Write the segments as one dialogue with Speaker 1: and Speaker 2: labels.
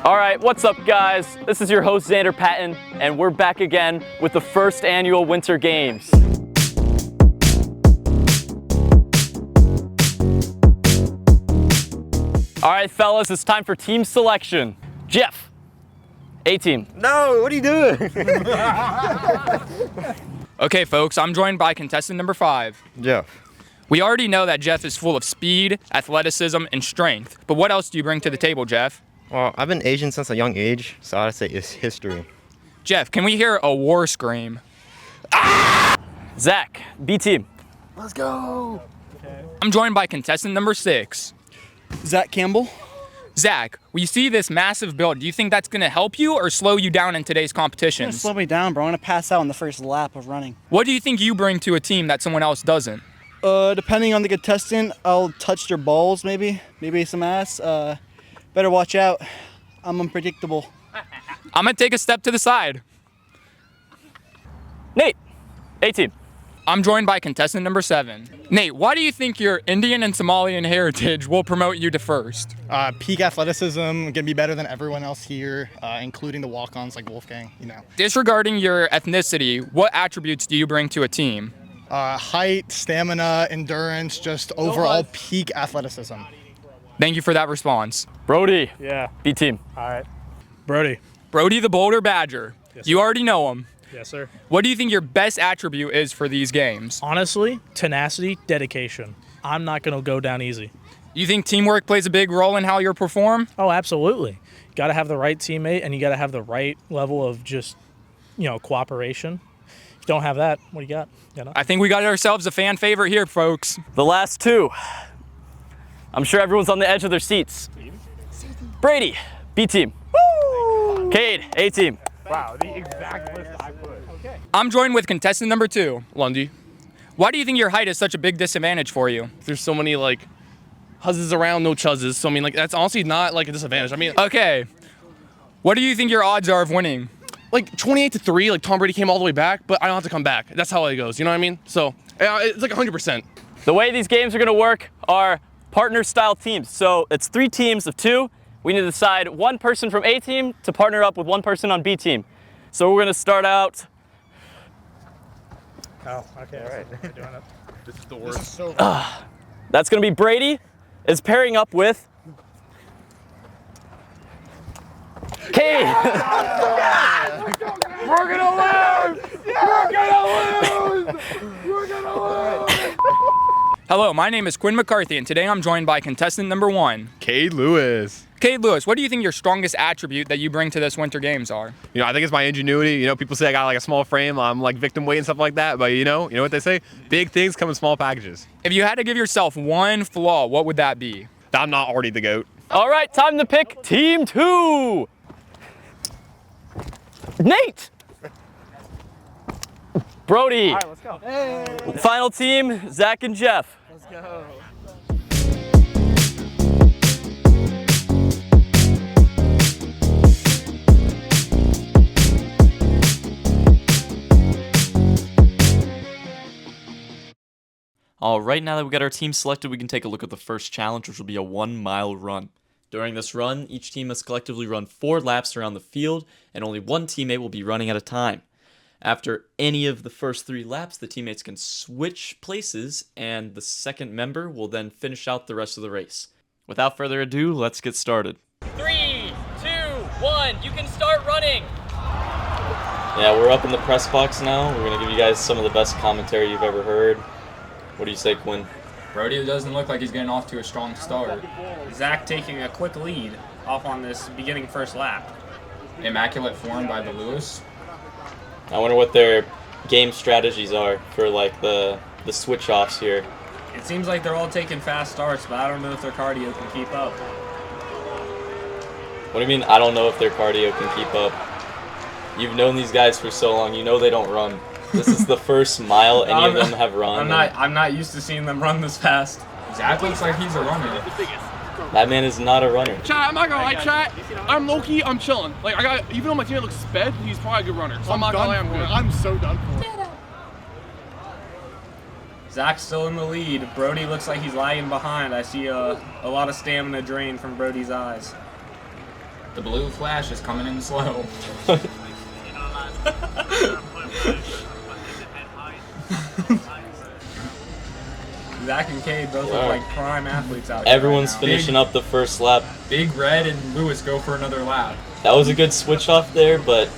Speaker 1: All right, what's up, guys? This is your host, Xander Patton, and we're back again with the first annual Winter Games. All right, fellas, it's time for team selection. Jeff, A-team.
Speaker 2: No, what are you doing?
Speaker 3: Okay, folks, I'm joined by contestant number 5.
Speaker 2: Jeff.
Speaker 3: We already know that Jeff is full of speed, athleticism, and strength. But what else do you bring to the table, Jeff?
Speaker 2: Well, I've been Asian since a young age, so I'd say it's history.
Speaker 3: Jeff, can we hear a war scream?
Speaker 1: Zach, B-team.
Speaker 4: Let's go.
Speaker 3: I'm joined by contestant number 6.
Speaker 4: Zach Campbell.
Speaker 3: Zach, we see this massive build. Do you think that's going to help you or slow you down in today's
Speaker 4: It's gonna
Speaker 3: competitions?
Speaker 4: slow me down, bro. I'm gonna pass out on the first lap of running.
Speaker 3: What do you think you bring to a team that someone else doesn't?
Speaker 4: Depending on the contestant, I'll touch their balls, maybe some ass. Better watch out. I'm unpredictable.
Speaker 3: I'm going to take a step to the side.
Speaker 1: Nate, A-team.
Speaker 3: I'm joined by contestant number 7. Nate, why do you think your Indian and Somalian heritage will promote you to first?
Speaker 5: Peak athleticism, gonna be better than everyone else here, including the walk-ons like Wolfgang, you know.
Speaker 3: Disregarding your ethnicity, what attributes do you bring to a team?
Speaker 5: Height, stamina, endurance, just overall peak athleticism.
Speaker 3: Thank you for that response.
Speaker 1: Brody,
Speaker 6: Yeah.
Speaker 1: B-team.
Speaker 6: All right. Brody.
Speaker 3: Brody the Boulder Badger.
Speaker 6: Yes,
Speaker 3: You
Speaker 6: sir.
Speaker 3: already know him.
Speaker 6: Yes, sir.
Speaker 3: What do you think your best attribute is for these games?
Speaker 6: Honestly, tenacity, dedication. I'm not going to go down easy.
Speaker 3: You think teamwork plays a big role in how you perform?
Speaker 6: Oh, absolutely. Got to have the right teammate, and you got to have the right level of just, cooperation. If you don't have that, what do you got?
Speaker 3: I think we got ourselves a fan favorite here, folks.
Speaker 1: The last two. I'm sure everyone's on the edge of their seats. Brady, B-team. Woo! Cade, A-team.
Speaker 6: Wow, the exact list I put. Okay.
Speaker 3: I'm joined with contestant number 2.
Speaker 7: Lundy.
Speaker 3: Why do you think your height is such a big disadvantage for you?
Speaker 7: There's so many huzzes around, no chuzzes. So that's honestly not a disadvantage.
Speaker 3: Okay. What do you think your odds are of winning?
Speaker 7: 28-3. Tom Brady came all the way back, but I don't have to come back. That's how it goes. You know what I mean? So it's 100%.
Speaker 1: The way these games are gonna work are partner-style teams. So it's 3 teams of 2. We need to decide one person from A-team to partner up with one person on B-team. So we're gonna start out.
Speaker 6: Oh, okay. All right. We're doing it.
Speaker 7: This is the worst.
Speaker 1: That's gonna be Brady is pairing up with Cade.
Speaker 7: We're gonna lose! We're gonna lose! We're gonna lose!
Speaker 3: Hello, my name is Quinn McCarthy, and today I'm joined by contestant number 1.
Speaker 7: Cade Lewis.
Speaker 3: Cade Lewis, what do you think your strongest attribute that you bring to this Winter Games are?
Speaker 7: I think it's my ingenuity. People say I got a small frame. I'm victim weight and stuff like that. But you know what they say? Big things come in small packages.
Speaker 3: If you had to give yourself one flaw, what would that be?
Speaker 7: I'm not already the GOAT.
Speaker 1: All right, time to pick team 2. Nate. Brody.
Speaker 6: All right, let's go. Hey.
Speaker 1: Final team, Zach and Jeff.
Speaker 6: Let's go.
Speaker 8: All right, now that we got our team selected, we can take a look at the first challenge, which will be a 1-mile run. During this run, each team must collectively run 4 laps around the field, and only one teammate will be running at a time. After any of the first 3 laps, the teammates can switch places, and the second member will then finish out the rest of the race. Without further ado, let's get started.
Speaker 1: 3, 2, 1, you can start running. Yeah, we're up in the press box now. We're gonna give you guys some of the best commentary you've ever heard. What do you say, Quinn?
Speaker 3: Brody doesn't look like he's getting off to a strong start.
Speaker 9: Zach taking a quick lead off on this beginning first lap.
Speaker 3: Immaculate form by the Lewis.
Speaker 1: I wonder what their game strategies are for the switch offs here.
Speaker 9: It seems like they're all taking fast starts, but I don't know if their cardio can keep up.
Speaker 1: What do you mean, I don't know if their cardio can keep up? You've known these guys for so long, you know they don't run. This is the first mile any of them have run.
Speaker 9: I'm not used to seeing them run this fast.
Speaker 3: Zach looks like he's a runner.
Speaker 1: That man is not a runner.
Speaker 7: Chat, I'm not gonna lie, chat. I'm low-key, I'm chilling. Even though my teammate looks sped, he's probably a good runner. So I'm not gonna lie, I'm good.
Speaker 5: I'm so done for.
Speaker 9: Zach's still in the lead. Brody looks like he's lagging behind. I see a lot of stamina drain from Brody's eyes.
Speaker 3: The blue flash is coming in slow.
Speaker 9: Zach and Cade both look like prime athletes out here.
Speaker 8: Everyone's
Speaker 9: right now.
Speaker 8: finishing up the first lap.
Speaker 3: Big Red and Lewis go for another lap.
Speaker 8: That was a good switch off there, but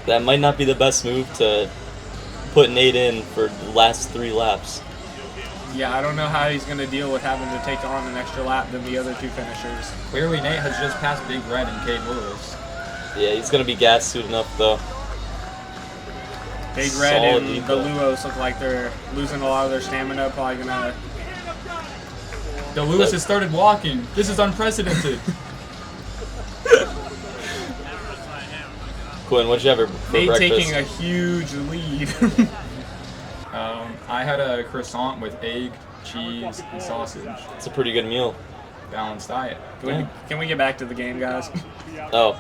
Speaker 8: that might not be the best move to put Nate in for the last 3 laps.
Speaker 9: Yeah, I don't know how he's going to deal with having to take on an extra lap than the other 2 finishers.
Speaker 3: Clearly, Nate has just passed Big Red and Cade Lewis.
Speaker 8: Yeah, he's going to be gas suiting up though.
Speaker 9: Big Red
Speaker 8: Solid
Speaker 9: and
Speaker 8: lead,
Speaker 9: the
Speaker 8: though.
Speaker 9: Luos look like they're losing a lot of their stamina. Probably going to...
Speaker 3: The Lewis has started walking. This is unprecedented.
Speaker 8: Quinn, what'd you have for
Speaker 9: Nate
Speaker 8: breakfast?
Speaker 9: taking a huge lead.
Speaker 3: I had a croissant with egg, cheese, and sausage.
Speaker 8: It's a pretty good meal.
Speaker 3: Balanced diet.
Speaker 9: Can we get back to the game, guys?
Speaker 8: Oh.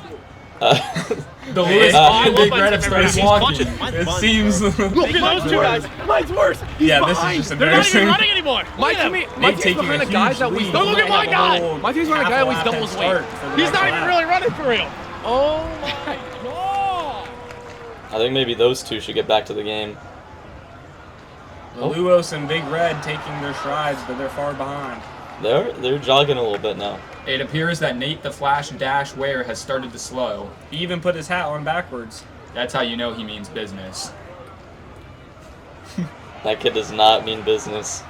Speaker 3: The Lewis and Big Red have started walking.
Speaker 9: It seems...
Speaker 1: Look at those 2 guys. Mine's worse.
Speaker 9: Yeah, this is just embarrassing.
Speaker 1: Anymore.
Speaker 7: My
Speaker 9: Nate
Speaker 7: team's
Speaker 9: taking
Speaker 7: behind
Speaker 9: a
Speaker 7: the guys
Speaker 9: huge
Speaker 7: that we
Speaker 9: lead.
Speaker 1: Don't look at my guy.
Speaker 7: My team's behind the guy that weighs
Speaker 9: Half a
Speaker 7: double
Speaker 9: lap
Speaker 7: his
Speaker 9: head
Speaker 7: weight.
Speaker 9: start for the
Speaker 1: He's
Speaker 9: next
Speaker 1: not even
Speaker 9: lap.
Speaker 1: really running for real. Oh my god.
Speaker 8: I think maybe those 2 should get back to the game.
Speaker 9: The Luos and Big Red taking their strides, but they're far behind.
Speaker 8: They're jogging a little bit now.
Speaker 3: It appears that Nate the Flash Dash Ware has started to slow.
Speaker 9: He even put his hat on backwards.
Speaker 3: That's how you know he means business.
Speaker 8: That kid does not mean business.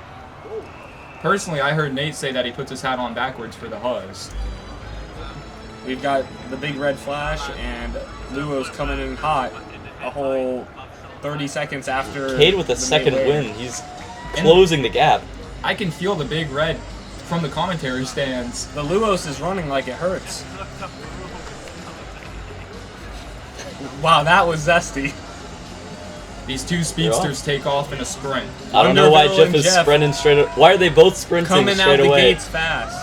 Speaker 3: Personally, I heard Nate say that he puts his hat on backwards for the Huzz.
Speaker 9: We've got the Big Red Flash and Luos coming in hot a whole 30 seconds after.
Speaker 8: Cade with a
Speaker 9: the
Speaker 8: second
Speaker 9: Nate
Speaker 8: win. He's closing the gap.
Speaker 3: I can feel the Big Red from the commentary stands.
Speaker 9: The Luos is running like it hurts. Wow, that was zesty.
Speaker 3: These 2 speedsters take off in a sprint.
Speaker 8: I don't know why
Speaker 9: Wonderful
Speaker 8: Jeff
Speaker 9: and
Speaker 8: is
Speaker 9: Jeff
Speaker 8: sprinting straight away. Why are they both sprinting
Speaker 9: coming out
Speaker 8: straight
Speaker 9: the
Speaker 8: away?
Speaker 9: gates fast.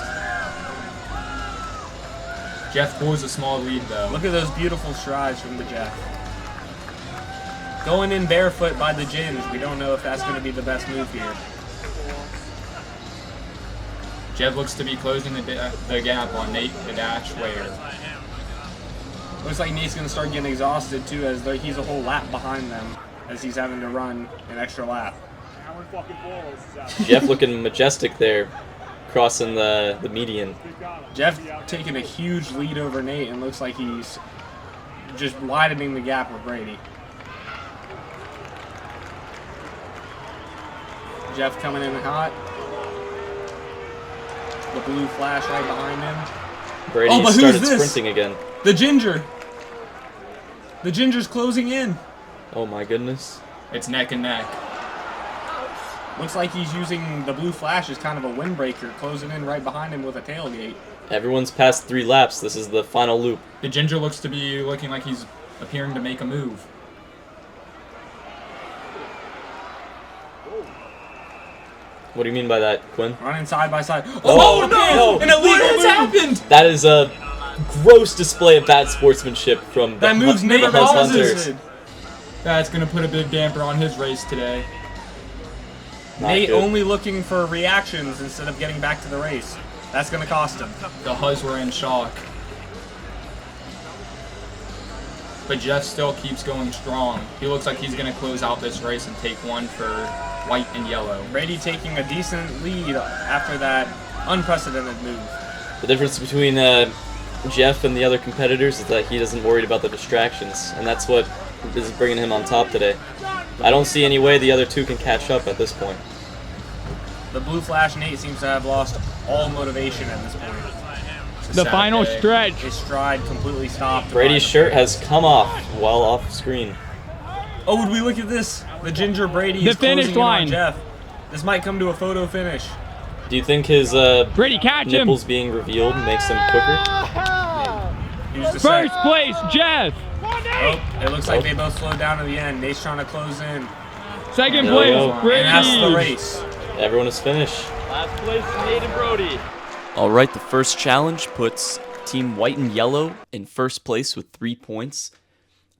Speaker 3: Jeff pulls a small lead though.
Speaker 9: Look at those beautiful strides from the Jeff. Going in barefoot by the Ginge. We don't know if that's going to be the best move here.
Speaker 3: Jeff looks to be closing the gap on Nate the Dash Ware.
Speaker 9: Looks like Nate's going to start getting exhausted too, as though he's a whole lap behind them as he's having to run an extra lap.
Speaker 8: Jeff looking majestic there, crossing the median.
Speaker 9: Jeff taking a huge lead over Nate and looks like he's just widening the gap with Brady. Jeff coming in hot. The blue flash right behind him.
Speaker 8: Brady
Speaker 9: but who's
Speaker 8: started
Speaker 9: this?
Speaker 8: sprinting again.
Speaker 9: The Ginger. The Ginger's closing in.
Speaker 8: Oh my goodness.
Speaker 3: It's neck and neck.
Speaker 9: Looks like he's using the blue flash as kind of a windbreaker, closing in right behind him with a tailgate.
Speaker 8: Everyone's passed 3 laps. This is the final loop.
Speaker 3: The Ginger looks to be looking like he's appearing to make a move.
Speaker 8: What do you mean by that, Quinn?
Speaker 9: Running side by side.
Speaker 8: Oh,
Speaker 9: no! An illegal
Speaker 3: What has
Speaker 9: move!
Speaker 3: happened?
Speaker 8: That is a gross display of bad sportsmanship from
Speaker 9: That move's never
Speaker 8: the
Speaker 9: been
Speaker 8: Huzz Hunters.
Speaker 9: tested.
Speaker 3: That's going to put a big damper on his race today.
Speaker 8: Not
Speaker 9: Nate
Speaker 8: good.
Speaker 9: only looking for reactions instead of getting back to the race. That's going to cost him.
Speaker 3: The Huzz were in shock. But Jeff still keeps going strong. He looks like he's going to close out this race and take one for white and yellow.
Speaker 9: Brady taking a decent lead after that unprecedented move.
Speaker 8: The difference between Jeff and the other competitors is that he doesn't worry about the distractions, and that's what is bringing him on top today. I don't see any way the other 2 can catch up at this point.
Speaker 9: The blue flash Nate seems to have lost all motivation at this point.
Speaker 3: It's a
Speaker 10: The
Speaker 3: sad
Speaker 10: final
Speaker 3: day.
Speaker 10: stretch.
Speaker 9: His stride completely stopped.
Speaker 8: Brady's shirt has come off while off screen.
Speaker 9: Oh, would we look at this? The Ginger Brady
Speaker 10: The
Speaker 9: is closing
Speaker 10: finish
Speaker 9: in on
Speaker 10: line.
Speaker 9: Jeff. This might come to a photo finish.
Speaker 8: Do you think his
Speaker 10: Brady, catch him.
Speaker 8: nipples being revealed makes him quicker?
Speaker 9: Who's the
Speaker 10: First place, Jeff.
Speaker 9: Oh, it looks like they both slowed down at the end. Nate's trying to close in.
Speaker 10: Second
Speaker 8: There we
Speaker 10: place,
Speaker 8: go.
Speaker 10: Brady.
Speaker 9: And that's the race.
Speaker 8: Everyone is finished.
Speaker 1: Last place, Nate and Brody.
Speaker 8: All right, the first challenge puts Team White and Yellow in first place with 3 points,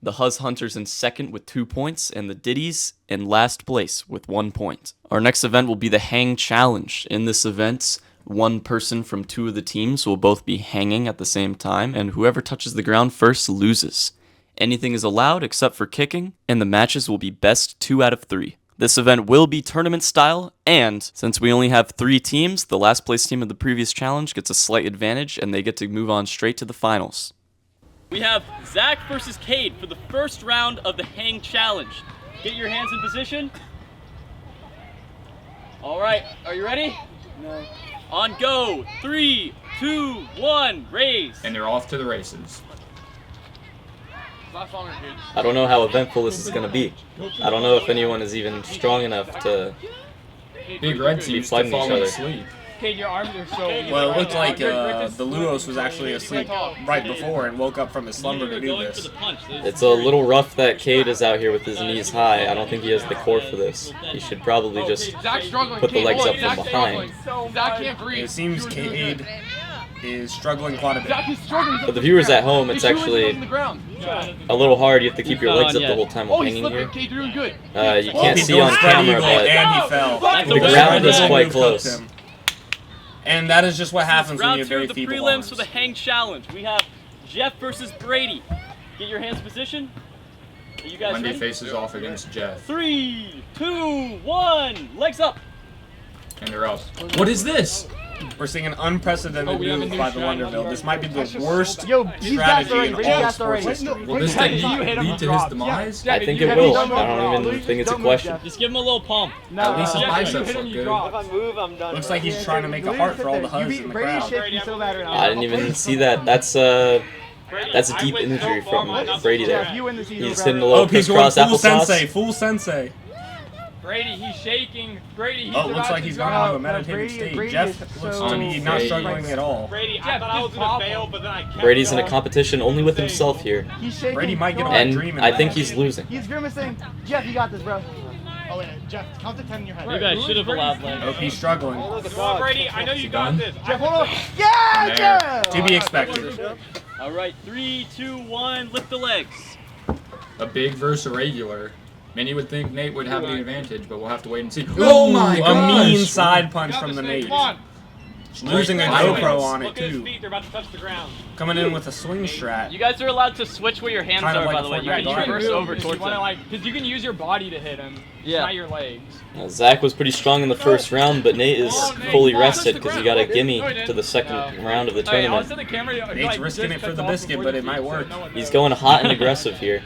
Speaker 8: the Huzz Hunters in second with 2 points, and the Ditties in last place with 1 point. Our next event will be the Hang Challenge. In this event, One person from 2 of the teams will both be hanging at the same time, and whoever touches the ground first loses. Anything is allowed except for kicking, and the matches will be best 2 out of 3. This event will be tournament style, and since we only have 3 teams, the last place team of the previous challenge gets a slight advantage, and they get to move on straight to the finals.
Speaker 1: We have Zach versus Cade for the first round of the Hang Challenge. Get your hands in position. All right, are you ready?
Speaker 4: No.
Speaker 1: On go, 3, 2, 1, raise.
Speaker 3: And they're off to the races.
Speaker 8: I don't know how eventful this is going to be. I don't know if anyone is even strong enough to
Speaker 3: Big Red
Speaker 8: be
Speaker 3: seems to
Speaker 8: fighting each
Speaker 3: fall
Speaker 8: other.
Speaker 3: asleep.
Speaker 10: Kate, your arms are so.
Speaker 9: Well, it looked like the Luos was actually asleep right before and woke up from his slumber to do this.
Speaker 8: It's a little rough that Cade is out here with his knees high. I don't think he has the core for this. He should probably just put the legs up from behind.
Speaker 10: Zach can't breathe.
Speaker 9: It seems Cade is struggling quite a bit.
Speaker 10: Zach is struggling.
Speaker 8: For the viewers at home, it's actually a little hard. You have to keep your legs up the whole time while
Speaker 10: Oh, he's
Speaker 8: hanging here.
Speaker 10: slipping. Kate, you're doing good.
Speaker 8: You can't
Speaker 9: He's
Speaker 8: see on
Speaker 9: doing spread
Speaker 8: camera,
Speaker 9: eagle,
Speaker 8: but
Speaker 9: and he fell.
Speaker 8: the ground is
Speaker 9: Red
Speaker 8: quite
Speaker 9: move
Speaker 8: close.
Speaker 9: hooked him. And that is just what happens when
Speaker 1: Round
Speaker 9: you have
Speaker 1: 2
Speaker 9: very
Speaker 1: of the
Speaker 9: feeble
Speaker 1: prelims
Speaker 9: arms.
Speaker 1: for the Hang Challenge. We have Jeff versus Brady. Get your hands in position. Are you guys
Speaker 3: Wendy
Speaker 1: ready?
Speaker 3: faces off against Jeff.
Speaker 1: 3, 2, 1, legs up.
Speaker 3: And they're up. What is this?
Speaker 9: We're seeing an unprecedented
Speaker 10: we have a
Speaker 9: move
Speaker 10: new
Speaker 9: by the
Speaker 10: strategy.
Speaker 9: Wonderville. This might be the worst
Speaker 4: he's gassed
Speaker 9: strategy
Speaker 4: already.
Speaker 9: in
Speaker 4: He's
Speaker 9: all of
Speaker 4: gassed
Speaker 9: sports
Speaker 4: already.
Speaker 9: history.
Speaker 3: Will this
Speaker 10: Hey,
Speaker 3: thing
Speaker 10: you hit him
Speaker 3: lead
Speaker 10: with
Speaker 3: to his
Speaker 10: drops.
Speaker 3: demise?
Speaker 8: I think it will. I don't even think it's a question.
Speaker 1: Just give him a little pump.
Speaker 3: At least his
Speaker 10: Jeff,
Speaker 3: biceps
Speaker 10: you hit him,
Speaker 3: look
Speaker 10: you
Speaker 3: good.
Speaker 10: drop.
Speaker 4: I move, I'm done.
Speaker 9: Looks like he's trying to make a heart for all the huzz in the crowd.
Speaker 4: So bad right now.
Speaker 8: I didn't even see that. That's a deep injury from Brady there. He's hitting a
Speaker 9: Oh,
Speaker 8: little
Speaker 9: he's going
Speaker 8: crisscross
Speaker 9: full sensei,
Speaker 8: applesauce.
Speaker 9: full sensei.
Speaker 10: Brady, he's shaking. Brady, he's
Speaker 9: Oh, looks
Speaker 10: about
Speaker 9: like
Speaker 10: to
Speaker 9: he's
Speaker 10: drop.
Speaker 9: going on a meditative state. Jeff looks to be not struggling at all.
Speaker 10: Brady, I thought I was gonna fail, but then I kept
Speaker 8: Brady's in a
Speaker 10: going.
Speaker 8: competition only with himself here,
Speaker 4: He's shaking.
Speaker 9: Brady might get on
Speaker 8: and
Speaker 9: a dream.
Speaker 8: I think he's losing.
Speaker 4: He's grimacing. Jeff, you got this, bro.
Speaker 5: Oh wait, Jeff, count to 10 in your head.
Speaker 1: You guys should have allowed
Speaker 9: Oh,
Speaker 1: that.
Speaker 9: he's struggling.
Speaker 10: Come on, Brady, I know you got this.
Speaker 4: Jeff, hold on. Yeah,
Speaker 9: There.
Speaker 4: Jeff!
Speaker 9: To be expected.
Speaker 1: All right, 3, 2, 1, lift the legs.
Speaker 3: A big versus a regular. Many would think Nate would have the advantage, but we'll have to wait and see.
Speaker 9: Oh
Speaker 3: my
Speaker 9: A mean
Speaker 3: gosh!
Speaker 9: side punch from the Nate.
Speaker 10: Come on.
Speaker 9: Losing a
Speaker 3: Violence.
Speaker 9: GoPro on it
Speaker 10: Look at his
Speaker 9: too.
Speaker 10: feet, they're about to touch the ground.
Speaker 9: Coming in with a swing strat.
Speaker 1: You guys are allowed to switch where your hands
Speaker 9: Kind of
Speaker 1: are,
Speaker 9: like
Speaker 1: by the way.
Speaker 9: Fortnite
Speaker 1: You can
Speaker 9: Guard.
Speaker 1: reverse over towards
Speaker 10: you wanna,
Speaker 1: them.
Speaker 10: like, because you can use your body to hit him,
Speaker 1: Yeah.
Speaker 10: not your legs.
Speaker 8: Zach was pretty strong in the first round, but Nate is fully rested because he got a gimme to the second round of the
Speaker 10: Oh, yeah, I'll
Speaker 8: tournament.
Speaker 10: set the camera.
Speaker 9: Nate's
Speaker 10: like,
Speaker 9: risking
Speaker 10: just
Speaker 9: it for
Speaker 10: cuts
Speaker 9: the
Speaker 10: off
Speaker 9: biscuit,
Speaker 10: before
Speaker 9: but
Speaker 10: the
Speaker 9: it might
Speaker 10: feet, so
Speaker 9: work.
Speaker 10: no one
Speaker 8: He's
Speaker 10: knows.
Speaker 8: going hot and aggressive here.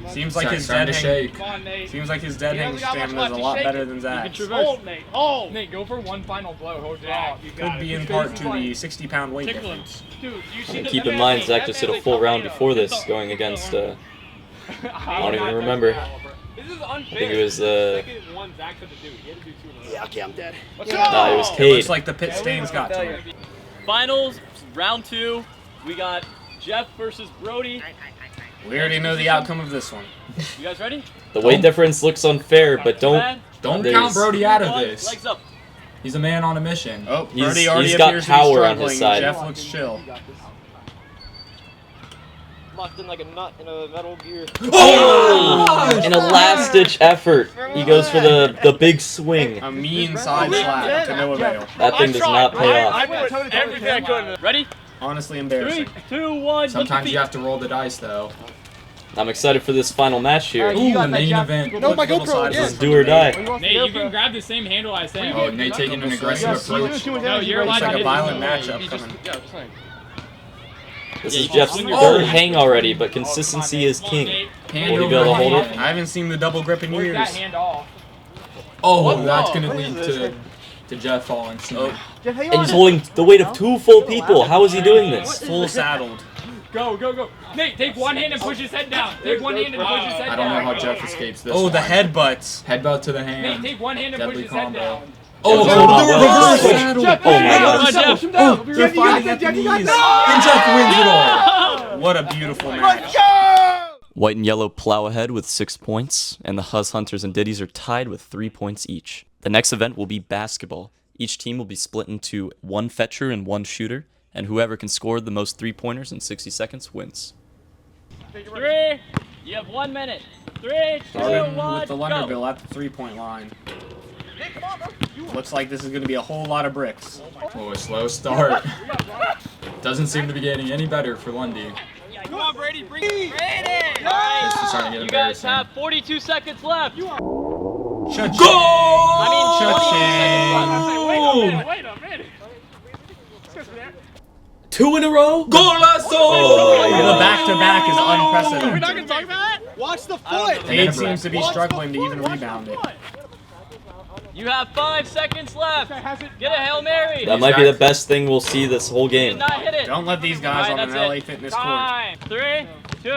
Speaker 9: Seems like his
Speaker 3: Starting
Speaker 9: dead
Speaker 3: to
Speaker 9: hang.
Speaker 3: shake.
Speaker 10: Come on, Nate.
Speaker 9: Seems like his dead
Speaker 10: He
Speaker 9: hang
Speaker 10: hasn't got much
Speaker 9: stamina is
Speaker 10: left.
Speaker 9: a
Speaker 10: He's
Speaker 9: lot
Speaker 10: shaking.
Speaker 9: better than Zach's.
Speaker 10: Hold, Nate. Hold. Nate, go for one final blow. Hold Jack.
Speaker 9: Could be in part to the 60-pound weight difference.
Speaker 10: Dude, you see
Speaker 8: And
Speaker 10: the-
Speaker 8: keep
Speaker 10: that
Speaker 8: in
Speaker 10: man
Speaker 8: mind,
Speaker 10: like-
Speaker 8: Zach
Speaker 10: that
Speaker 8: just
Speaker 10: man
Speaker 8: hit a
Speaker 10: like
Speaker 8: full round
Speaker 10: tornado.
Speaker 8: before this, going against, I don't even remember.
Speaker 10: This is unfair.
Speaker 8: I think it was,
Speaker 10: Second one Zach had to do. He had to do 2 in a row.
Speaker 4: Yeah, okay, I'm dead.
Speaker 10: Let's
Speaker 8: nah, it was
Speaker 9: It
Speaker 8: Cade.
Speaker 9: looks like the pit stains got to him.
Speaker 1: Finals, round 2. We got Jeff versus Brody.
Speaker 9: We already know the outcome of this one.
Speaker 1: You guys ready?
Speaker 8: The weight difference looks unfair, but don't.
Speaker 3: Don't
Speaker 8: There's-
Speaker 3: count Brody out of
Speaker 1: 1,
Speaker 3: this.
Speaker 1: legs up.
Speaker 3: He's a man on a mission.
Speaker 9: Oh,
Speaker 8: He's-
Speaker 9: Brody already
Speaker 8: he's got
Speaker 9: appears to be
Speaker 8: power on his
Speaker 9: struggling.
Speaker 8: side.
Speaker 9: Jeff looks chill.
Speaker 4: Locked in like a nut in a metal gear.
Speaker 8: In a last-ditch effort, he goes for the big swing.
Speaker 9: A mean side slap to no avail.
Speaker 8: That thing does not pay off.
Speaker 1: put everything I could. Ready?
Speaker 9: Honestly
Speaker 1: 3,
Speaker 9: embarrassing.
Speaker 1: 2, 1.
Speaker 3: Sometimes you have to roll the dice, though.
Speaker 8: I'm excited for this final match here.
Speaker 3: Ooh, the main event.
Speaker 9: No, my GoPro
Speaker 8: This is do or die.
Speaker 10: Nate, you can grab the same handle I said.
Speaker 3: Oh, Nate taking an aggressive approach.
Speaker 10: No, you're allowed
Speaker 9: Looks
Speaker 10: to
Speaker 9: like a
Speaker 10: hit
Speaker 9: violent
Speaker 10: him.
Speaker 9: matchup
Speaker 10: You just-
Speaker 9: coming.
Speaker 10: yeah, just like-
Speaker 8: This is Jeff's third hang already, but consistency is king.
Speaker 3: Hand
Speaker 8: Will he be able to
Speaker 3: over
Speaker 8: hold it?
Speaker 3: hand.
Speaker 9: I haven't seen the double grip in
Speaker 10: Where's that
Speaker 9: years.
Speaker 10: hand off?
Speaker 3: Oh, that's gonna lead to Jeff falling.
Speaker 9: Oh,
Speaker 4: Jeff, how you
Speaker 8: And
Speaker 4: on
Speaker 8: he's
Speaker 4: it?
Speaker 8: holding the weight of 2 full people. How is he doing this?
Speaker 9: full saddled.
Speaker 10: Go, go, go. Nate, take one hand and push his head down. Take one hand and push his head
Speaker 3: I
Speaker 10: down.
Speaker 3: don't know how Jeff escapes this.
Speaker 9: Oh, the
Speaker 3: one.
Speaker 9: headbutts.
Speaker 3: Headbutt to the
Speaker 10: Nate,
Speaker 3: hand.
Speaker 10: take one hand and
Speaker 3: Deadly
Speaker 10: push his head
Speaker 3: combo.
Speaker 10: down.
Speaker 3: Oh,
Speaker 8: Jeff's holding
Speaker 3: the
Speaker 8: on well.
Speaker 3: reverse
Speaker 8: Switch.
Speaker 3: saddle.
Speaker 8: Oh my gosh.
Speaker 1: Jeff.
Speaker 9: They're fighting at the knees.
Speaker 3: And Jeff wins it all.
Speaker 9: What a beautiful match.
Speaker 8: White and yellow plow ahead with 6 points, and the Huzz Hunters and Diddies are tied with 3 points each. The next event will be basketball. Each team will be split into 1 fetcher and 1 shooter, and whoever can score the most 3-pointers in 60 seconds wins.
Speaker 1: 3. You have 1 minute. 3, 2,
Speaker 9: Starting
Speaker 1: 1.
Speaker 9: with the
Speaker 1: Go.
Speaker 9: Lunderbill at the 3-point line. Looks like this is going to be a whole lot of bricks.
Speaker 3: Oh, a slow start. Doesn't seem to be getting any better for Lundy.
Speaker 10: Come on, Brady, bring it. Brady!
Speaker 3: This is starting to get
Speaker 1: You guys
Speaker 3: embarrassing.
Speaker 1: have 42 seconds left.
Speaker 9: Goal!
Speaker 1: I mean, 42 seconds left.
Speaker 10: Wait a minute.
Speaker 8: 2 in a row?
Speaker 3: Golazo!
Speaker 9: The back-to-back is unprecedented.
Speaker 10: We're not going to talk about it?
Speaker 4: Watch the foot.
Speaker 9: Cade seems to be struggling to even rebound it.
Speaker 1: You have 5 seconds left. Get a Hail Mary.
Speaker 8: That might be the best thing we'll see this whole
Speaker 1: Did
Speaker 8: game.
Speaker 1: not hit it.
Speaker 9: Don't let these guys
Speaker 1: All right,
Speaker 9: on an
Speaker 1: that's
Speaker 9: LA
Speaker 1: it.
Speaker 9: Fitness court.
Speaker 1: Time. 3, 2,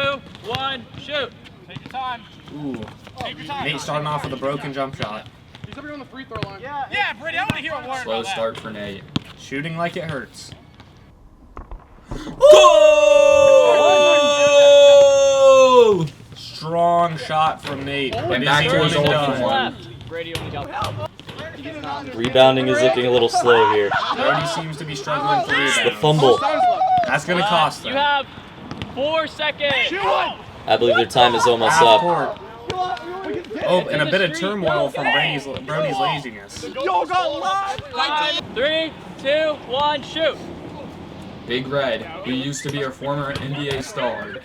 Speaker 1: 1, shoot.
Speaker 10: Take your time.
Speaker 9: Ooh.
Speaker 10: Take your time.
Speaker 9: Nate starting off with a broken jump shot.
Speaker 10: He's over here on the free throw line. Yeah, Brady, I want to hear a word
Speaker 3: Slow
Speaker 10: about that.
Speaker 3: start for Nate.
Speaker 9: Shooting like it hurts.
Speaker 8: Goal!
Speaker 9: Strong shot from Nate.
Speaker 3: And back to his old form.
Speaker 1: Left. Brady only got
Speaker 8: Rebounding is looking a little slow here.
Speaker 9: Brody seems to be struggling for
Speaker 8: The
Speaker 9: rebound.
Speaker 8: fumble.
Speaker 9: That's going to cost
Speaker 1: You
Speaker 9: them.
Speaker 1: have 4 seconds.
Speaker 8: I believe their time is almost
Speaker 9: Half
Speaker 8: up.
Speaker 9: court. Oh, and a bit of turmoil from Brody's laziness.
Speaker 1: 5, 3, 2, 1, shoot.
Speaker 3: Big Red, who used to be a former NBA star.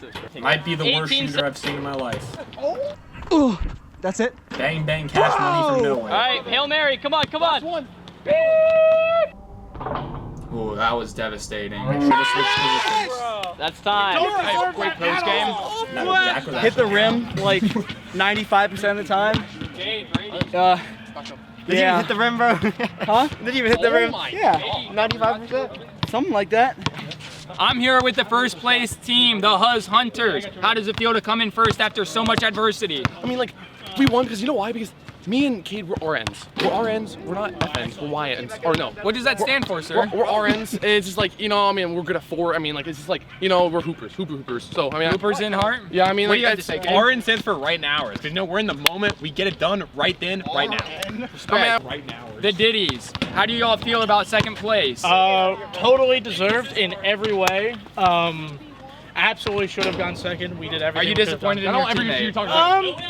Speaker 9: Might be the worst
Speaker 1: 18
Speaker 9: shooter I've seen in my life.
Speaker 4: That's it.
Speaker 9: Bang, bang, cash money from nowhere.
Speaker 1: All right, Hail Mary. Come on, come on.
Speaker 3: Ooh, that was devastating.
Speaker 9: Should have switched positions.
Speaker 1: That's time.
Speaker 10: Hey, quick post game.
Speaker 9: Not exactly that.
Speaker 4: Hit the rim like 95% of the time. Did you even hit the rim, bro? Huh? Did you even hit the rim? Yeah, 95%. Something like that.
Speaker 10: I'm here with the first place team, the Huzz Hunters. How does it feel to come in first after so much adversity?
Speaker 11: I mean, like, we won because you know why? Because me and Cade were RNs. We're RNs, we're not FNs, we're YNs. Or no.
Speaker 10: What does that stand for, sir?
Speaker 11: We're RNs. It's just like, you know, I mean, we're good at 4. I mean, like, it's just like, you know, we're hoopers. Hoopers. So, I mean,
Speaker 10: Hoopers in heart?
Speaker 11: Yeah, I mean,
Speaker 10: What
Speaker 11: like,
Speaker 10: do you have to say, Cade?
Speaker 7: RN stands for right now hours. Because, you know, we're in the moment. We get it done right then, right now.
Speaker 10: Respect.
Speaker 7: Right now.
Speaker 10: The Ditties. How do you all feel about second place?
Speaker 6: Totally deserved in every way. Absolutely should have gone second. We did
Speaker 10: Are
Speaker 6: everything.
Speaker 10: you
Speaker 6: we could have
Speaker 10: disappointed in
Speaker 6: done.
Speaker 10: your teammate?
Speaker 11: you talk about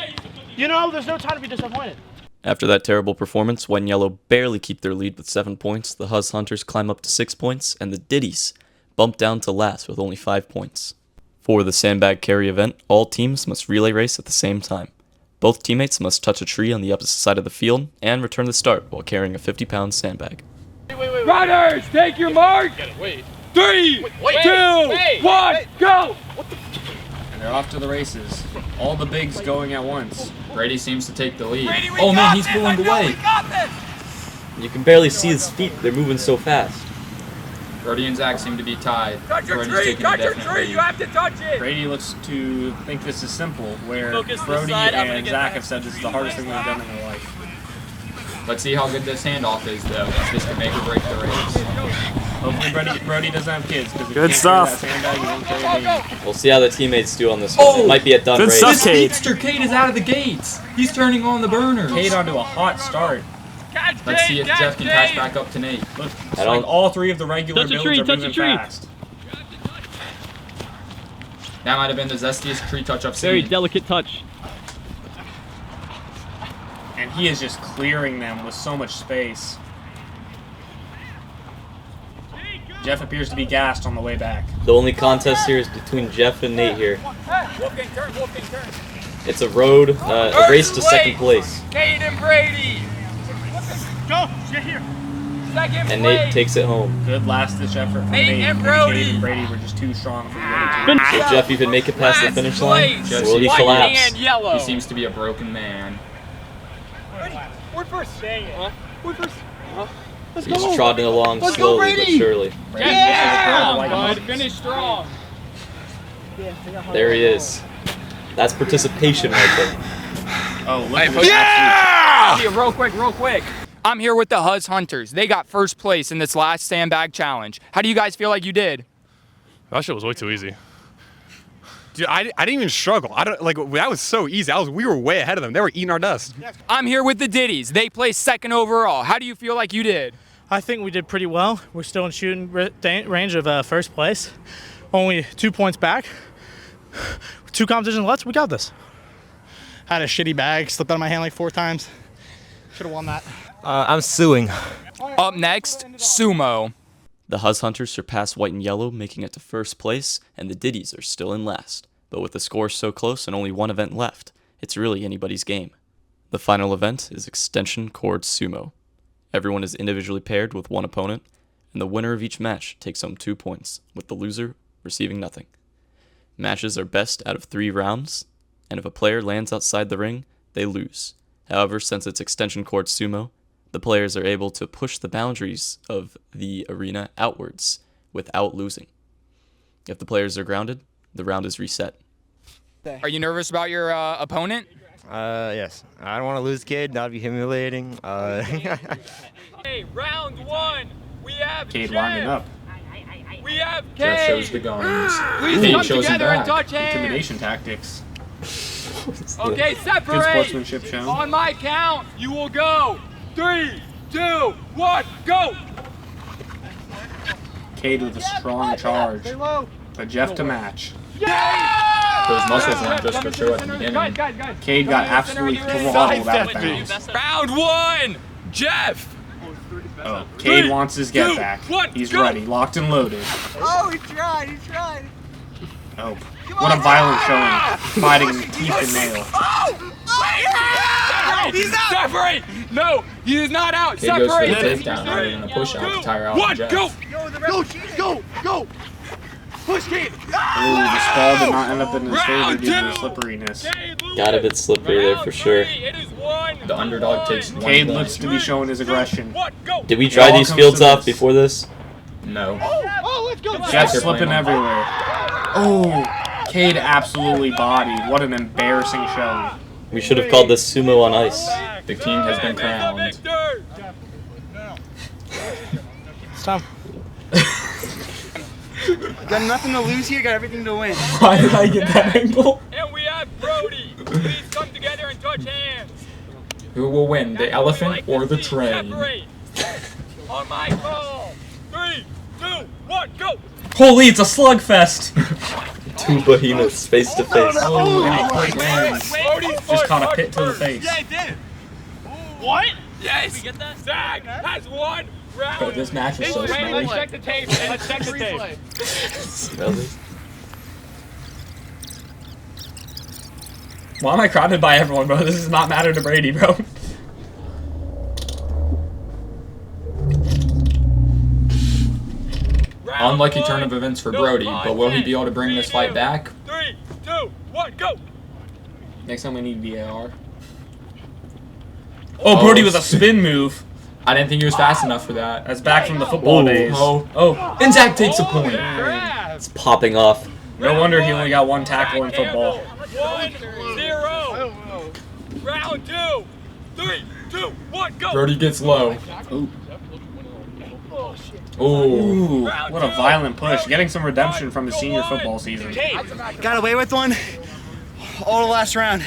Speaker 6: You know, there's no time to be disappointed.
Speaker 8: After that terrible performance, White and Yellow barely keep their lead with 7 points, the Huzz Hunters climb up to 6 points, and the Ditties bump down to last with only 5 points. For the sandbag carry event, all teams must relay race at the same time. Both teammates must touch a tree on the opposite side of the field and return the start while carrying a 50-pound sandbag.
Speaker 10: Runners, take your mark. 3, 2, 1, go.
Speaker 9: And they're off to the races. All the bigs going at once.
Speaker 3: Brady seems to take the lead. Oh man, he's pulling away.
Speaker 8: You can barely see his feet, they're moving so fast.
Speaker 3: Brody and Zach seem to be tied.
Speaker 10: Touch your
Speaker 3: Brody's
Speaker 10: tree,
Speaker 3: taking
Speaker 10: touch
Speaker 3: a
Speaker 10: your
Speaker 3: definite
Speaker 10: tree.
Speaker 3: lead.
Speaker 10: You have to touch it.
Speaker 9: Brady looks to think this is simple, where
Speaker 1: Focus this
Speaker 9: Brody
Speaker 1: side, I'm gonna
Speaker 9: and
Speaker 1: get
Speaker 9: Zach
Speaker 1: back.
Speaker 9: have said this is the hardest thing they've done in their life.
Speaker 3: Let's see how good this handoff is, though. This could make or break the race.
Speaker 9: Hopefully Brody doesn't have kids, because if
Speaker 4: Good
Speaker 9: you can't
Speaker 4: stuff.
Speaker 9: carry that sandbag, you won't carry a baby.
Speaker 8: We'll see how the teammates do on this one. It might be a done
Speaker 4: Good
Speaker 8: race.
Speaker 4: stuff,
Speaker 3: This
Speaker 4: Cade.
Speaker 3: speedster Cade is out of the gates. He's turning on the burners.
Speaker 9: Cade onto a hot start.
Speaker 3: Let's see if Jeff can catch back up to Nate.
Speaker 9: Look, it's
Speaker 8: I don't-
Speaker 9: like all 3 of the regular
Speaker 1: Touch a
Speaker 9: builds
Speaker 1: tree,
Speaker 9: are
Speaker 1: touch a
Speaker 9: moving
Speaker 1: tree.
Speaker 9: fast.
Speaker 3: That might have been the zestiest tree touch I've
Speaker 1: Very
Speaker 3: seen.
Speaker 1: delicate touch.
Speaker 9: And he is just clearing them with so much space. Jeff appears to be gassed on the way back.
Speaker 8: The only contest here is between Jeff and Nate here.
Speaker 10: Wolfgang, turn.
Speaker 8: It's a road, a race to second place.
Speaker 10: Cade and Brady.
Speaker 4: Go. Get here.
Speaker 10: Second
Speaker 8: And
Speaker 10: place.
Speaker 8: Nate takes it home.
Speaker 9: Good last-ditch effort from
Speaker 10: Nate
Speaker 9: Nate.
Speaker 10: and Brody.
Speaker 9: Cade and Brady were just too strong for the other team.
Speaker 8: Will Jeff even make it past the
Speaker 10: Last
Speaker 8: finish line?
Speaker 10: place.
Speaker 8: Or will he
Speaker 10: White
Speaker 8: collapse?
Speaker 10: and yellow.
Speaker 3: He seems to be a broken man.
Speaker 10: We're first. Dang it. Huh? We're first.
Speaker 8: He's trotting along
Speaker 4: Let's go,
Speaker 8: slowly but
Speaker 4: Brady!
Speaker 8: surely.
Speaker 10: Yeah! Finish strong.
Speaker 8: There he is. That's participation right there.
Speaker 9: Oh, look at this.
Speaker 10: Yeah! Real quick. I'm here with the Huzz Hunters. They got first place in this last sandbag challenge. How do you guys feel like you did?
Speaker 7: That shit was way too easy. Dude, I didn't even struggle. That was so easy. We were way ahead of them. They were eating our dust.
Speaker 10: I'm here with the Ditties. They placed second overall. How do you feel like you did?
Speaker 6: I think we did pretty well. We're still in shooting range of first place. Only 2 points back. 2 competitions left. We got this.
Speaker 5: Had a shitty bag, slipped out of my hand like 4 times. Should have won that.
Speaker 2: I'm suing.
Speaker 10: Up next, sumo.
Speaker 8: The Huzz Hunters surpass white and yellow, making it to first place, and the Diddies are still in last. But with the score so close and only one event left, it's really anybody's game. The final event is extension cord sumo. Everyone is individually paired with one opponent, and the winner of each match takes home 2 points, with the loser receiving nothing. Matches are best out of 3 rounds, and if a player lands outside the ring, they lose. However, since it's extension cord sumo, the players are able to push the boundaries of the arena outwards without losing. If the players are grounded, the round is reset.
Speaker 10: Are you nervous about your opponent?
Speaker 2: Yes. I don't want to lose, kid. That'd be humiliating.
Speaker 10: Hey, round 1. We have
Speaker 9: Cade winding up.
Speaker 10: We have
Speaker 3: Jeff shows the guns.
Speaker 10: Please
Speaker 3: Cade
Speaker 10: come
Speaker 3: shows him
Speaker 10: together and
Speaker 3: back.
Speaker 10: touch hands.
Speaker 9: Intimidation tactics.
Speaker 10: Okay, separate.
Speaker 9: Good sportsmanship shown.
Speaker 10: On my count, you will go. 3, 2, 1, go.
Speaker 9: Cade with a strong charge. But Jeff to match.
Speaker 3: Those muscles weren't just for show at the beginning.
Speaker 9: Cade got absolutely throttled out of bounds.
Speaker 10: Round 1, Jeff.
Speaker 9: Oh, Cade wants his get back. He's ready, locked and loaded.
Speaker 4: Oh, he tried.
Speaker 9: Oh, what a violent showing. Fighting teeth and nail.
Speaker 10: He's out. Separate. No, he is not out.
Speaker 3: Cade goes for the
Speaker 10: Separate.
Speaker 3: takedown rather than a push out to tire out Jeff.
Speaker 10: Go. Push Cade.
Speaker 9: Ooh, the stall did not end up in his favor due to the slipperiness.
Speaker 8: Got a bit slippery there for sure.
Speaker 3: The underdog takes one
Speaker 9: Cade
Speaker 3: point.
Speaker 9: looks to be showing his aggression.
Speaker 8: Did we try
Speaker 9: all
Speaker 8: these
Speaker 9: comes
Speaker 8: fields
Speaker 9: to
Speaker 8: off
Speaker 9: this.
Speaker 8: before this?
Speaker 3: No.
Speaker 9: Jeff's
Speaker 3: They're
Speaker 9: slipping
Speaker 3: playing on-
Speaker 9: everywhere. Oh, Cade absolutely bodied. What an embarrassing showing.
Speaker 8: We should have called this sumo on ice.
Speaker 3: The king has been crowned.
Speaker 4: It's time. Got nothing to lose here, got everything to win.
Speaker 3: Why did I get that angle?
Speaker 10: And we have Brody. Please come together and touch hands.
Speaker 3: Who will win, the elephant or the train?
Speaker 10: Separate. On my call. 3, 2, 1, go.
Speaker 3: Holy, it's a slugfest!
Speaker 8: 2 behemoths face to face.
Speaker 9: Oh, and he quick lands. Just caught a pit to the face.
Speaker 10: Yeah, I did. What? Yes. We get that? Zach has one round.
Speaker 3: Bro, this match is so
Speaker 10: Wait,
Speaker 3: smelly.
Speaker 10: let's check the tape. Let's check the tape.
Speaker 8: Smelly.
Speaker 3: Why am I crowded by everyone, bro? This does not matter to Brady, bro. Unlucky turn of events for Brody, but will he be able to bring this fight back?
Speaker 10: 3, 2, 1, go.
Speaker 9: Next time we need VAR. Oh, Brody with a spin move.
Speaker 3: I didn't think he was fast enough for that.
Speaker 9: That's back from the football days.
Speaker 3: Oh, and Zach takes a point.
Speaker 8: It's popping off.
Speaker 9: No wonder he only got 1 tackle in football.
Speaker 10: 1, 0. Round 2. 3, 2, 1, go.
Speaker 3: Brody gets low.
Speaker 9: Ooh, what a violent push. Getting some redemption from his senior football season.
Speaker 4: Got away with one all the last round.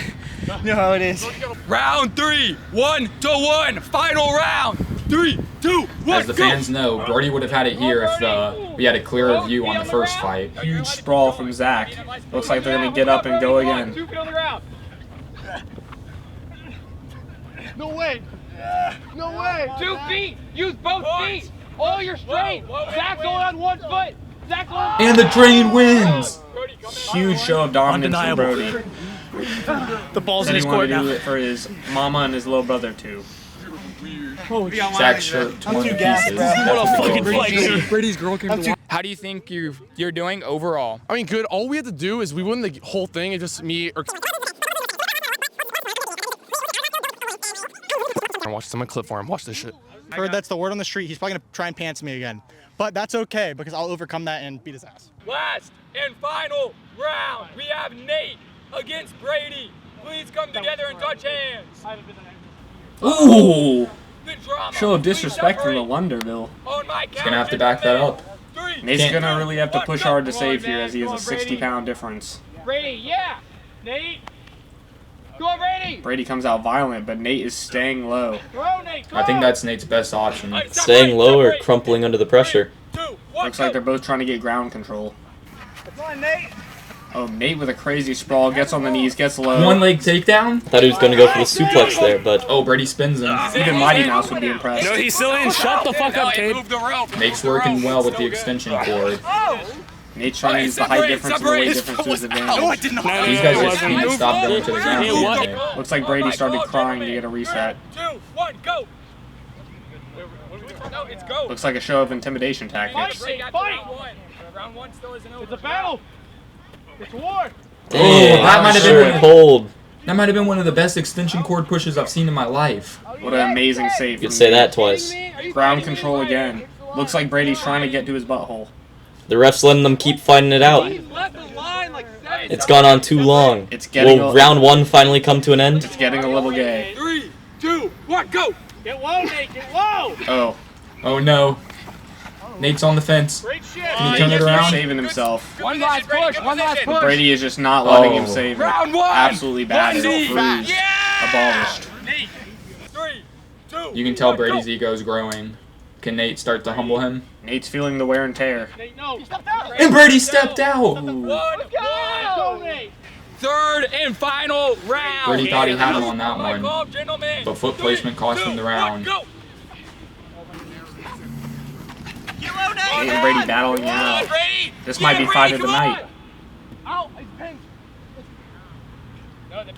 Speaker 4: You know how it is.
Speaker 10: Round 3. 1 to 1. Final round. 3, 2, 1,
Speaker 3: As the fans know, Brody would have had it here if we had a clearer view on the first fight.
Speaker 9: Huge sprawl from Zach. Looks like they're going to get up and go again.
Speaker 10: 2 feet on the ground.
Speaker 11: No way.
Speaker 10: 2 feet. Use both feet. All your strength. Zach's only on 1 foot. Zach's only
Speaker 3: And the train wins!
Speaker 9: Huge show of dominance from Brody.
Speaker 6: The ball's in
Speaker 9: Said
Speaker 6: his
Speaker 9: he
Speaker 6: court
Speaker 9: wanted to
Speaker 6: now.
Speaker 9: do it for his mama and his little brother too.
Speaker 3: Zach's shirt torn to
Speaker 4: gassed,
Speaker 3: pieces.
Speaker 4: bro.
Speaker 3: That's what the goal.
Speaker 11: Brady's girl came to watch.
Speaker 10: How do you think you're doing overall?
Speaker 11: I mean, good. All we had to do is we won the whole thing. It's just me or. Watch someone clip for him. Watch this shit.
Speaker 5: Heard that's the word on the street. He's probably gonna try and pants me again, but that's okay because I'll overcome that and beat his ass.
Speaker 10: Last and final round. We have Nate against Brady. Please come together and touch hands.
Speaker 9: Ooh!
Speaker 10: The drama.
Speaker 9: Show of disrespect from the
Speaker 10: Please
Speaker 9: Lunderville.
Speaker 10: on my
Speaker 3: He's gonna have to back that up.
Speaker 10: 3,
Speaker 9: Nate's gonna really have to push hard to save here as he has a 60-pound difference.
Speaker 10: Brady, yeah. Nate. Go on, Brady.
Speaker 9: Brady comes out violent, but Nate is staying low.
Speaker 10: Go, Nate. Go.
Speaker 3: I think that's Nate's best option.
Speaker 8: Staying low or crumpling under the pressure?
Speaker 10: 2, 1,
Speaker 9: Looks like they're both trying to get ground control.
Speaker 4: Come on, Nate.
Speaker 9: Oh, Nate with a crazy sprawl, gets on the knees, gets low.
Speaker 3: One leg takedown.
Speaker 8: Thought he was going to go for the suplex there, but
Speaker 3: Oh, Brady spins him.
Speaker 9: Even Mighty Mouse would be impressed.
Speaker 11: No, he's still in. Shut the fuck up, Cade.
Speaker 3: Nate's working well with the extension cord.
Speaker 9: Nate's trying to use the height difference and the weight difference to his advantage.
Speaker 3: These guys just can't stop going to the ground.
Speaker 9: Looks like Brady started crying to get a reset.
Speaker 11: 2, 1, go. No, it's go.
Speaker 9: Looks like a show of intimidation tactics.
Speaker 11: Round 1 still isn't over. It's a battle. It's war.
Speaker 8: dang,
Speaker 3: that might have
Speaker 8: sure
Speaker 3: been
Speaker 8: cold.
Speaker 3: That might have been one of the best extension cord pushes I've seen in my life.
Speaker 9: What an amazing save.
Speaker 8: You
Speaker 9: from
Speaker 8: could say
Speaker 9: Nate.
Speaker 8: that twice.
Speaker 9: Ground control again. Looks like Brady's trying to get to his butthole.
Speaker 8: The ref's letting them keep fighting it out. It's gone on too long.
Speaker 9: It's getting
Speaker 8: Will round 1 finally come to an end?
Speaker 9: It's getting a little gay.
Speaker 11: 3, 2, 1, go. Get low, Nate. Get low.
Speaker 9: Oh.
Speaker 3: Oh no. Nate's on the fence.
Speaker 11: Great shit.
Speaker 3: Can you
Speaker 9: Nate
Speaker 3: turn it
Speaker 9: keeps
Speaker 3: around?
Speaker 9: saving himself.
Speaker 10: One last push. One last push.
Speaker 9: Brady is just not letting him
Speaker 3: Oh.
Speaker 9: save it.
Speaker 11: Round 1.
Speaker 9: Absolutely bad. It's bruised. Abolished.
Speaker 11: Nate. 3, 2.
Speaker 3: You can tell Brady's ego is growing. Can Nate start to humble him?
Speaker 9: Nate's feeling the wear and tear.
Speaker 11: Nate, no. He stepped out.
Speaker 3: And Brady stepped out!
Speaker 11: Go, Nate.
Speaker 10: Third and final round.
Speaker 3: Brady thought he had him on that one,
Speaker 11: Go, gentlemen.
Speaker 3: but foot placement cost him the round.
Speaker 11: Go.
Speaker 9: Nate and Brady battling now. This might be fight of the night.
Speaker 11: Out. He's pinned.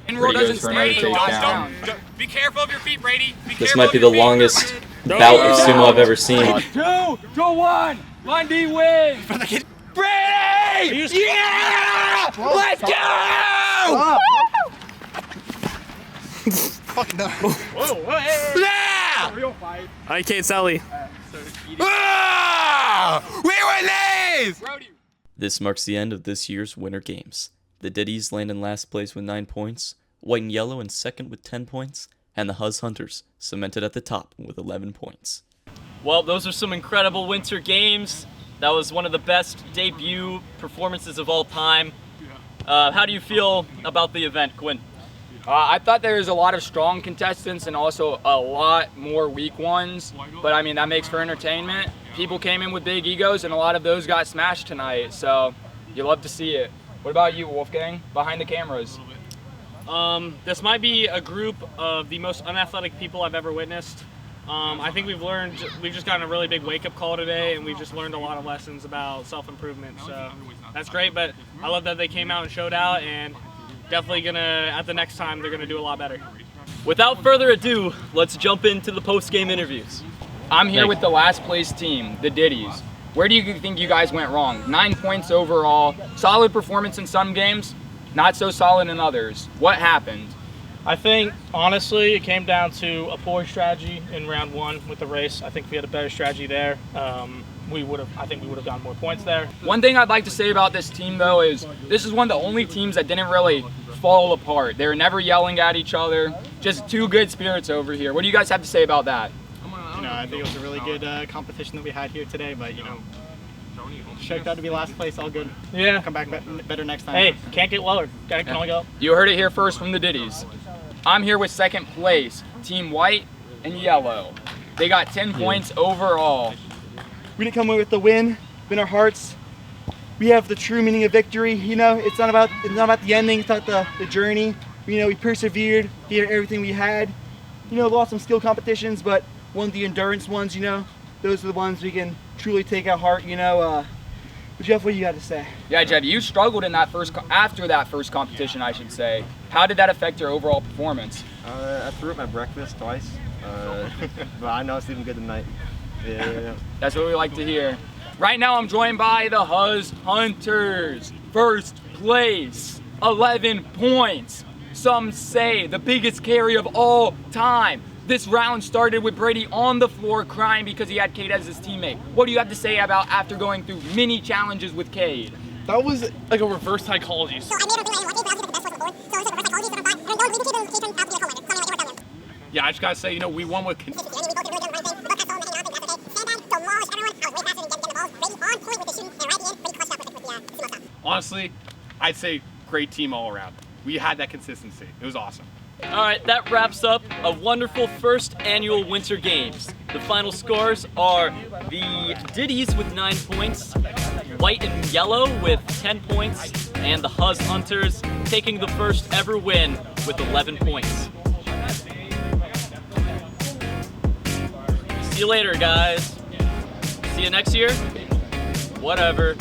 Speaker 10: Pin roll
Speaker 3: Brady
Speaker 10: doesn't
Speaker 3: goes for another
Speaker 10: stay.
Speaker 3: takedown.
Speaker 11: Be careful of your feet, Brady. Be
Speaker 8: This
Speaker 11: careful
Speaker 8: might
Speaker 11: of
Speaker 8: be
Speaker 11: your
Speaker 8: the
Speaker 11: feet.
Speaker 8: longest bout of sumo I've ever seen.
Speaker 10: 2, 2, 1. Lundy wins. Brady! Yeah! Let's go!
Speaker 5: Fuck no.
Speaker 11: Whoa, hey.
Speaker 10: Yeah!
Speaker 11: Real fight.
Speaker 6: I can't Sally.
Speaker 7: We win these!
Speaker 8: This marks the end of this year's Winter Games. The Diddies land in last place with 9 points, White and Yellow in second with 10 points, and the Huzz Hunters cemented at the top with 11 points.
Speaker 1: Well, those are some incredible Winter Games. That was one of the best debut performances of all time. How do you feel about the event, Quinn?
Speaker 10: I thought there was a lot of strong contestants and also a lot more weak ones, but I mean that makes for entertainment. People came in with big egos and a lot of those got smashed tonight, so you love to see it. What about you, Wolfgang, behind the cameras?
Speaker 6: This might be a group of the most unathletic people I've ever witnessed. I think we've just gotten a really big wake-up call today, and we've just learned a lot of lessons about self-improvement. So that's great, but I love that they came out and showed out, and definitely gonna, at the next time, they're gonna do a lot better.
Speaker 1: Without further ado, let's jump into the post-game interviews.
Speaker 10: I'm here with the last place team, the Diddies. Where do you think you guys went wrong? 9 points overall, solid performance in some games, not so solid in others. What happened?
Speaker 6: I think, honestly, it came down to a poor strategy in round 1 with the race. I think if we had a better strategy there, I think we would have gotten more points there.
Speaker 10: One thing I'd like to say about this team, though, is this is one of the only teams that didn't really fall apart. They were never yelling at each other. Just two good spirits over here. What do you guys have to say about that?
Speaker 5: I think it was a really good competition that we had here today, but checked out to be last place, all good.
Speaker 6: Yeah.
Speaker 5: Come back better next time.
Speaker 6: Hey, can't get lower. Can only go up.
Speaker 10: You heard it here first from the Diddies. I'm here with second place, Team White and Yellow. They got 10 points overall.
Speaker 4: We didn't come away with the win, in our hearts. We have the true meaning of victory. It's not about the ending, it's about the journey. We persevered, gave everything we had. Lost some skill competitions, but won the endurance ones, those are the ones we can truly take at heart, But Jeff, what do you got to say?
Speaker 10: Yeah, Jeff, you struggled in that after that first competition, I should say. How did that affect your overall performance?
Speaker 2: I threw up my breakfast twice, but I know it's even good tonight. Yeah.
Speaker 10: That's what we like to hear. Right now I'm joined by the Huzz Hunters. First place, 11 points. Some say the biggest carry of all time. This round started with Brady on the floor crying because he had Cade as his teammate. What do you have to say about after going through many challenges with Cade?
Speaker 11: That was like a reverse psychology. Yeah, I just gotta say, we won with. Honestly, I'd say great team all around. We had that consistency. It was awesome.
Speaker 1: All right, that wraps up a wonderful first annual Winter Games. The final scores are the Diddies with 9 points, White and Yellow with 10 points, and the Huzz Hunters taking the first ever win with 11 points. See you later, guys. See you next year? Whatever.